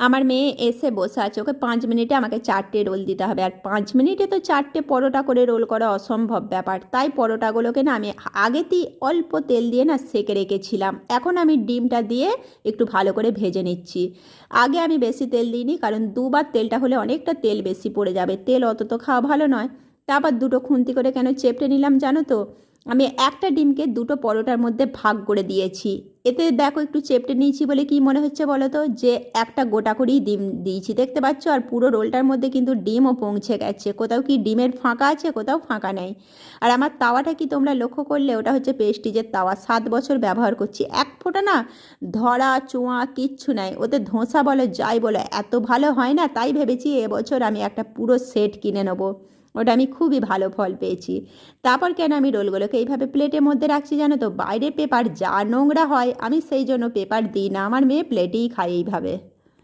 আমার মেয়ে এসে বসে আছে, ওকে 5 মিনিটে আমাকে 4টে রোল দিতে হবে, আর 5 মিনিটে তো 4টে পরোটা করে রোল করা অসম্ভব ব্যাপার। তাই পরোটাগুলোকে না আমি আগেতেই অল্প তেল দিয়ে না সেঁকে রেখেছিলাম। এখন আমি ডিমটা দিয়ে একটু ভালো করে ভেজে নিচ্ছি। আগে আমি বেশি তেল দিইনি, কারণ দুবার তেলটা হলে অনেকটা তেল বেশি পড়ে যাবে, তেল অত তো খাওয়া ভালো নয়। তারপর দুটো খুন্তি করে কেন চেপটে নিলাম জানো তো? আমি একটা ডিমকে দুটো পরোটার মধ্যে ভাগ করে দিয়েছি। এতে দেখো একটু চেপটে নিয়েছি বলে কি মনে হচ্ছে বলো তো, যে একটা গোটা করেই ডিম দিয়েছি, দেখতে পাচ্ছ? আর পুরো রোলটার মধ্যে কিন্তু ডিমও পৌঁছে গেছে, কোথাও কি ডিমের ফাঁকা আছে, কোথাও ফাঁকা নেই। আর আমার তাওয়াটা কি তোমরা লক্ষ্য করলে? ওটা হচ্ছে প্রেস্টিজের তাওয়া, 7 বছর ব্যবহার করছি, এক ফোঁটা না ধরা চোঁয়া কিচ্ছু নাই ওতে। ধোসা বলো যাই বলো এত ভালো হয় না, তাই ভেবেছি এবছর আমি একটা পুরো সেট কিনে নেবো। ওটা আমি খুবই ভালো ফল পেয়েছি। তারপর কেন আমি রোলগুলোকে এইভাবে প্লেটের মধ্যে রাখছি জানো তো? বাইরে পেপার যা নোংরা হয়, আমি সেই জন্য পেপার দিই না, আমার মেয়ে প্লেটেই খায় এইভাবে।